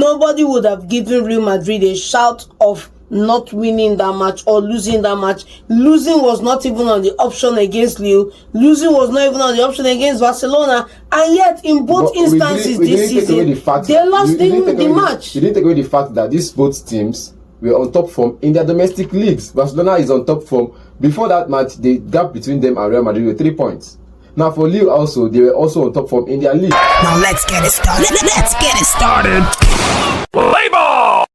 nobody would have given Real Madrid a shout of not winning that match or losing that match. Losing was not even on the option against Lille. Losing was not even on the option against Barcelona. And yet, in both instances this season, they lost the match. You didn't take away the fact that these both teams were on top form in their domestic leagues. Barcelona is on top form. Before that match, the gap between them and Real Madrid were 3 points. Now for Lille also, they were also on top form in their league. Now let's get it started. Play ball!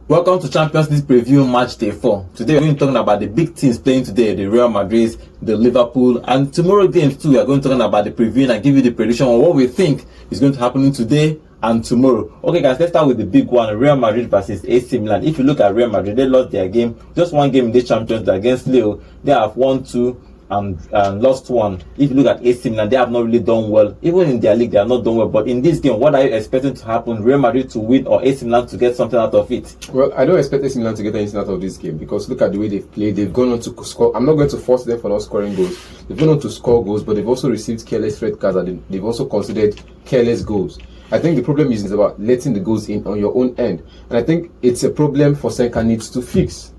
Welcome to Champions League preview match day 4. Today we're going to be talking about the big teams playing today, the Real Madrid, the Liverpool, and tomorrow games too. We are going to talk about the preview and give you the prediction on what we think is going to happen today and tomorrow. Okay guys, let's start with the big one, Real Madrid versus AC Milan. If you look at Real Madrid, they lost their game, just one game in the Champions League against Lille. They have won 2 and lost 1. If you look at AC Milan, they have not really done well. Even in their league, they have not done well. But in this game, what are you expecting to happen? Real Madrid to win or AC Milan to get something out of it? Well, I don't expect AC Milan to get anything out of this game because look at the way they've played. They've gone on to score. I'm not going to force them for not scoring goals. They've gone on to score goals, but they've also received careless red cards and they've also considered careless goals. I think the problem is about letting the goals in on your own end. And I think it's a problem Fonseca needs to fix.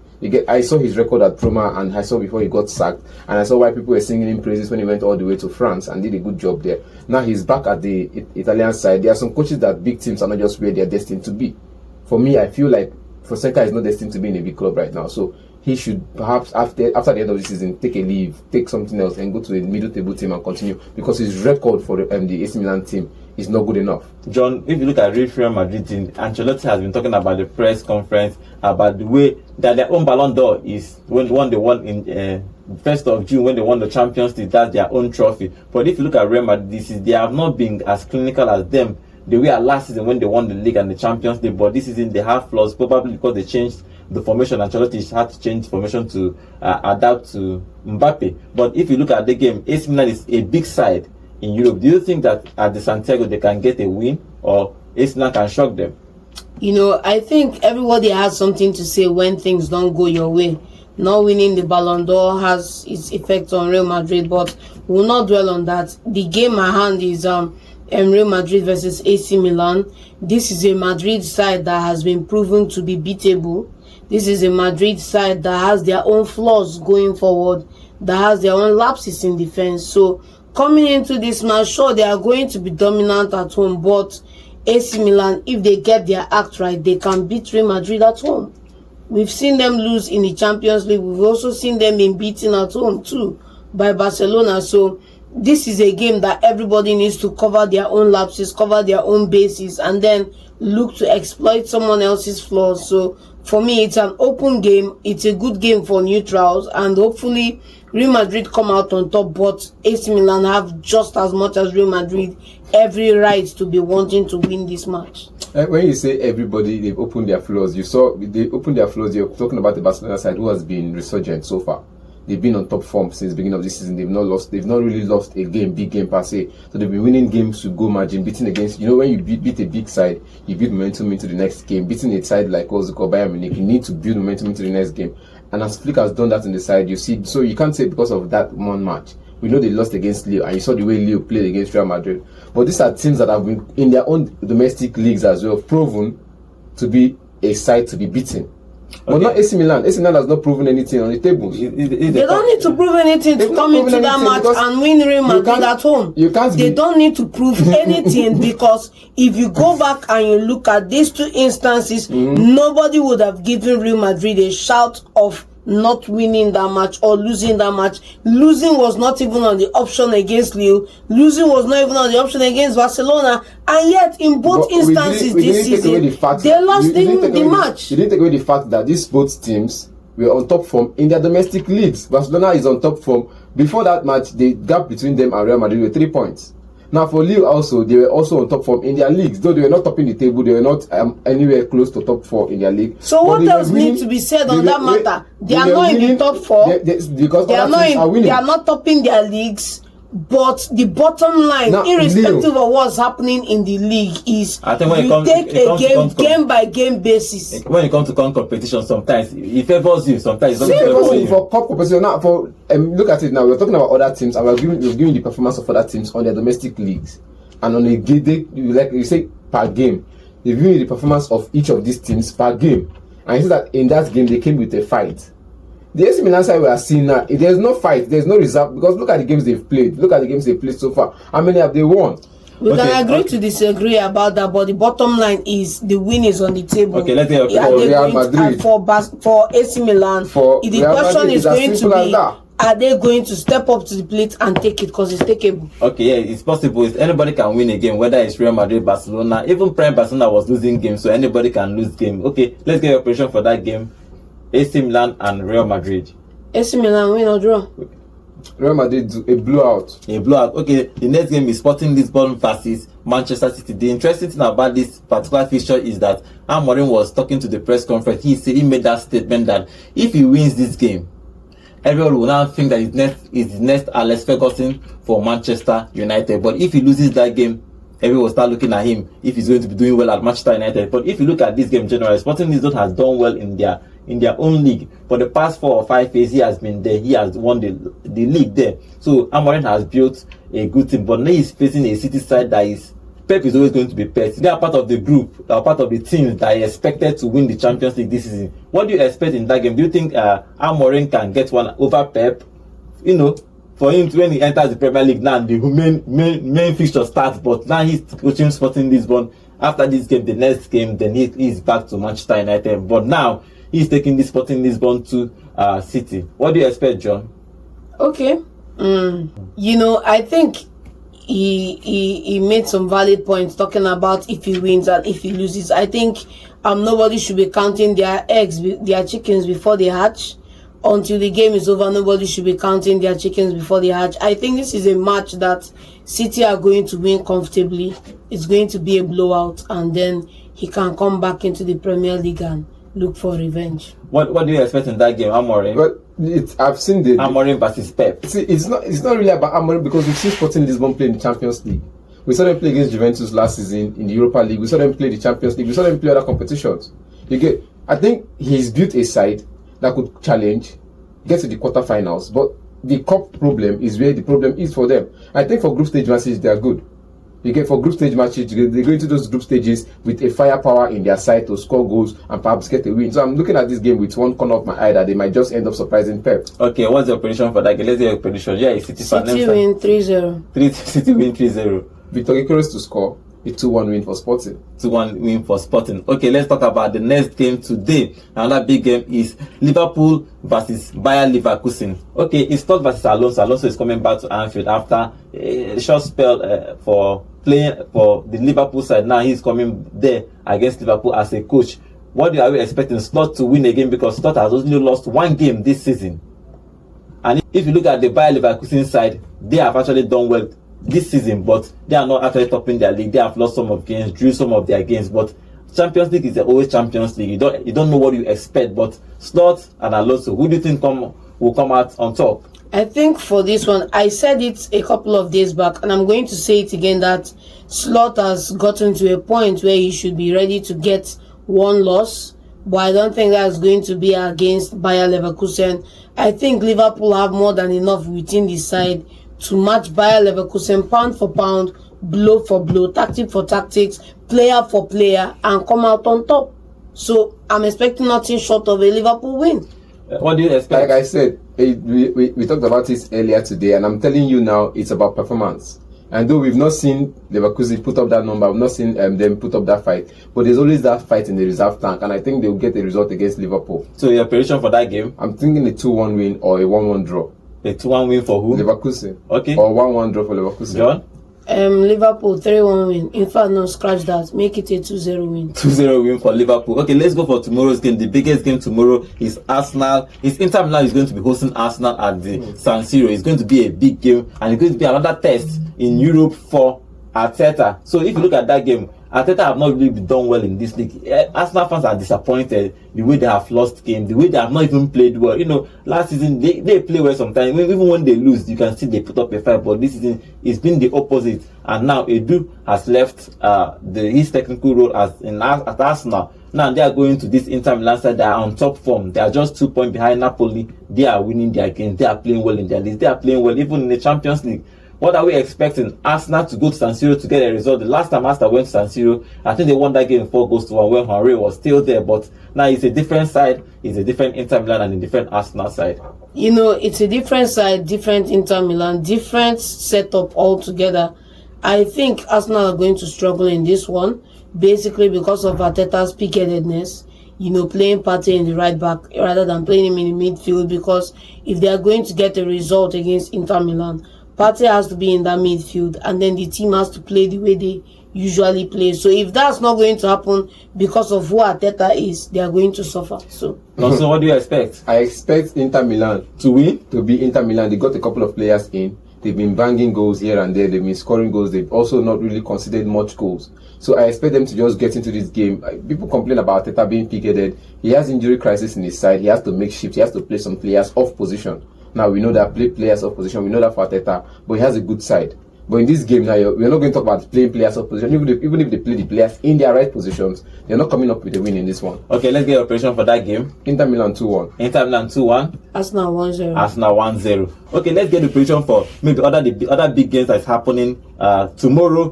I saw his record at Roma and I saw before he got sacked, and I saw why people were singing him praises when he went all the way to France and did a good job there. Now he's back at the Italian side. There are some coaches that big teams are not just where they're destined to be. For me, I feel like Fonseca is not destined to be in a big club right now. So he should perhaps after the end of the season take a leave, take something else, and go to a middle table team and continue, because his record for the AC Milan team is not good enough. John, if you look at Real Madrid team, Ancelotti has been talking about the press conference about the way that their own Ballon d'Or is when they won in 1st of June when they won the Champions League. That's their own trophy. But if you look at Real Madrid, they have not been as clinical as them. They were last season when they won the league and the Champions League, but this season they have flaws, probably because they changed the formation. Ancelotti had to change formation to adapt to Mbappe. But if you look at the game, AC Milan is a big side in Europe. Do you think that at the Santiago they can get a win, or AC Milan can shock them? You know, I think everybody has something to say when things don't go your way. Not winning the Ballon d'Or has its effect on Real Madrid, but we'll not dwell on that. The game at hand is Real Madrid versus AC Milan. This is a Madrid side that has been proven to be beatable. This is a Madrid side that has their own flaws going forward, that has their own lapses in defense. So coming into this match, sure, they are going to be dominant at home, but AC Milan, if they get their act right, they can beat Real Madrid at home. We've seen them lose in the Champions League. We've also seen them being beaten at home too by Barcelona. So this is a game that everybody needs to cover their own lapses, cover their own bases, and then look to exploit someone else's flaws. So for me, it's an open game. It's a good game for neutrals, and hopefully Real Madrid come out on top, but AC Milan have just as much as Real Madrid every right to be wanting to win this match. When you say everybody, they've opened their flaws, you saw they opened their flaws. You're talking about the Barcelona side, who has been resurgent so far. They've been on top form since the beginning of this season. They've not really lost a big game per se. So they've been winning games to go margin, beating against, when you beat a big side, you build momentum into the next game. Beating a side like what's called Bayern Munich, you need to build momentum into the next game. And as Flick has done that in the side, you see, so you can't say because of that one match. We know they lost against Lille, and you saw the way Lille played against Real Madrid. But these are teams that have been in their own domestic leagues as well, proven to be a side to be beaten. Okay. But not AC Milan. AC Milan has not proven anything on the table. They don't need to prove anything to come into that match and win Real Madrid at home. They don't need to prove anything, because if you go back and you look at these two instances, nobody would have given Real Madrid a shout of not winning that match or losing that match. Losing was not even on the option against Lille. Losing was not even on the option against Barcelona. And yet, in both instances this season, they lost the match. You didn't take away the fact that these both teams were on top form in their domestic leagues. Barcelona is on top form. Before that match, the gap between them and Real Madrid were 3 points. Now for Lille also, they were also on top form in their leagues. Though they were not topping the table, they were not anywhere close to top 4 in their league. So what else needs to be said on that matter? They are not in the top 4. Because they are not topping their leagues. But the bottom line, now, irrespective of what's happening in the league, is you take a game by game basis. When it comes to competition, sometimes it favors you, sometimes it doesn't favor you. For cup competition, now look at it now. We're talking about other teams, and we're giving the performance of other teams on their domestic leagues, and on a day, like you say, per game. reviewing the performance of each of these teams per game, and you see that in that game they came with a fight. The AC Milan side we are seeing now, there's no fight, there's no result, because look at the games they've played. Look at the games they've played so far. How many have they won? We can agree to disagree about that, but the bottom line is the win is on the table. Okay, let's hear Are they Real going Madrid. for AC Milan. For The Real question Madrid, is it's as going to simple as be, that. are they going to step up to the plate and take it, because it's takeable? Okay, yeah, it's possible. Anybody can win a game, whether it's Real Madrid, Barcelona. Even prime Barcelona was losing games, so anybody can lose game. Okay, let's get your prediction for that game. AC Milan and Real Madrid. AC Milan win or draw? Real Madrid do a blowout. A blowout. Okay, the next game is Sporting Lisbon versus Manchester City. The interesting thing about this particular fixture is that Amorim was talking to the press conference. He made that statement that if he wins this game, everyone will now think that is next Alex Ferguson for Manchester United. But if he loses that game, everyone will start looking at him if he's going to be doing well at Manchester United. But if you look at this game generally, Sporting Lisbon has done well in their own league. For the past 4 or 5 years, he has been there. He has won the league there. So Amorim has built a good team. But now he's facing a City side that is Pep is always going to be Pep. They are part of the group, they are part of the team that are expected to win the Champions League this season. What do you expect in that game? Do you think Amorim can get one over Pep? You know, for him when he enters the Premier League now, the main fixture starts, but now he's coaching Sporting Lisbon. After this game, the next game, then he's back to Manchester United. But now he's taking the Sporting Lisbon to City. What do you expect, John? Okay. You know, I think he made some valid points talking about if he wins and if he loses. I think nobody should be counting their chickens before they hatch. Until the game is over, nobody should be counting their chickens before they hatch. I think this is a match that City are going to win comfortably. It's going to be a blowout, and then he can come back into the Premier League and look for revenge. What do you expect in that game, Amorim? But I've seen the Amorim versus Pep. See, it's not really about Amorim, because we've seen Sporting Lisbon play in the Champions League. We saw them play against Juventus last season in the Europa League. We saw them play the Champions League. We saw them play other competitions. I think he's built a side that could challenge, get to the quarterfinals. But the cup problem is where the problem is for them. I think for group stage matches, they are good. For group stage matches, they go into those group stages with a firepower in their side to score goals and perhaps get a win. So I'm looking at this game with one corner of my eye that they might just end up surprising Pep. Okay, what's your prediction for that game? Let's hear your prediction. Yeah, City win 3-0. City win 3-0. Victor Gyökeres to score a 2-1 win for Sporting. 2-1 win for Sporting. Okay, let's talk about the next game today. Another big game is Liverpool versus Bayern Leverkusen. Okay, it's Stoke versus Alonso. Alonso is coming back to Anfield after a short spell for playing for the Liverpool side. Now he's coming there against Liverpool as a coach. What are you expecting Slot to win again? Because Slot has only lost 1 game this season. And if you look at the Bayern Leverkusen side, they have actually done well this season, but they are not actually topping their league. They have lost some of games, drew some of their games, but Champions League is always Champions League. You don't know what you expect. But Slot and Alonso, who do you think will come out on top? I think for this one, I said it a couple of days back, and I'm going to say it again, that Slot has gotten to a point where he should be ready to get one loss, but I don't think that's going to be against Bayer Leverkusen. I think Liverpool have more than enough within the side to match Bayer Leverkusen pound for pound, blow for blow, tactic for tactics, player for player, and come out on top. So I'm expecting nothing short of a Liverpool win. What do you expect? Like I said, we talked about it earlier today, and I'm telling you now, it's about performance. And though we've not seen Leverkusen put up that number, we've not seen them put up that fight, but there's always that fight in the reserve tank, and I think they'll get a result against Liverpool. So your prediction for that game? I'm thinking a 2-1 win or a 1-1 draw. A 2-1 win for who? Leverkusen. Okay. Or 1-1 draw for Leverkusen. John? Liverpool 3-1 win. In fact, no, scratch that. Make it a 2-0 win. 2-0 win for Liverpool. Okay, let's go for tomorrow's game. The biggest game tomorrow is Arsenal. It's Inter Milan is going to be hosting Arsenal at the San Siro. It's going to be a big game, and it's going to be another test in Europe for Arteta. So if you look at that game, Arteta have not really done well in this league. Arsenal fans are disappointed the way they have lost games, the way they have not even played well. You know, last season they play well sometimes. Even when they lose, you can see they put up a fight. But this season it's been the opposite. And now Edu has left his technical role at Arsenal. Now they are going to this Inter Milan side. They are on top form. They are just 2 points behind Napoli. They are winning their games. They are playing well in their league. They are playing well even in the Champions League. What are we expecting? Arsenal to go to San Siro to get a result. The last time Arsenal went to San Siro, I think they won that game 4-1 when Henry was still there. But now it's a different side. It's a different Inter Milan and a different Arsenal side. You know, it's a different side, different Inter Milan, different setup altogether. I think Arsenal are going to struggle in this one, basically because of Arteta's pig-headedness. You know, playing Partey in the right back rather than playing him in the midfield, because if they are going to get a result against Inter Milan, Partey has to be in that midfield, and then the team has to play the way they usually play. So if that's not going to happen because of who Arteta is, they are going to suffer. So what do you expect? I expect Inter Milan To win? to be Inter Milan. They got a couple of players in. They've been banging goals here and there. They've been scoring goals. They've also not really conceded much goals. So I expect them to just get into this game. People complain about Arteta being pig-headed. He has injury crisis in his side. He has to make shifts. He has to play some players off position. Now we know that players off position. We know that for Arteta, but he has a good side. But in this game now, we're not going to talk about playing players off position. Even if they play the players in their right positions, they're not coming up with a win in this one. Okay, let's get your prediction for that game. Inter Milan 2-1. Inter Milan 2-1. Arsenal 1-0. Arsenal 1-0. Okay, let's get the prediction for maybe the other big games that's happening tomorrow.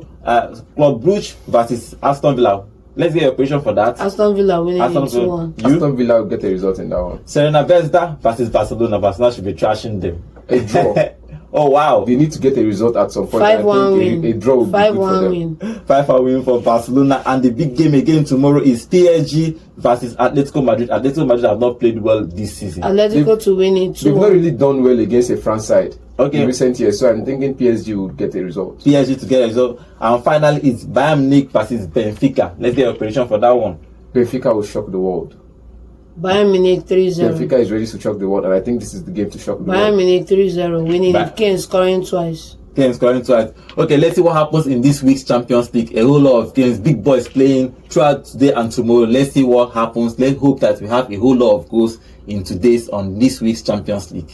Club Brugge versus Aston Villa. Let's get your prediction for that. Aston Villa winning Aston 2-1. Aston Villa will get a result in that one. Zvezda versus Barcelona. Barcelona should be trashing them. A draw. Oh wow! They need to get a result at some point. 5-1 win. A draw will be good for them. win. 5-1 win for Barcelona, and the big game again tomorrow is PSG versus Atletico Madrid. Atletico Madrid have not played well this season. Atletico to win it 2-1. They've not really done well against a France side Okay. in recent years, so I'm thinking PSG will get a result. PSG to get a result, and finally it's Bayern Munich versus Benfica. Let's get your prediction for that one. Benfica will shock the world. Bayern Munich 3-0. Benfica is ready to shock the world, and I think this is the game to shock the Bayern world. Munich 3-0, winning it. Kane scoring twice. Games scoring twice. Okay, let's see what happens in this week's Champions League. A whole lot of games, big boys playing throughout today and tomorrow. Let's see what happens. Let's hope that we have a whole lot of goals in this week's Champions League.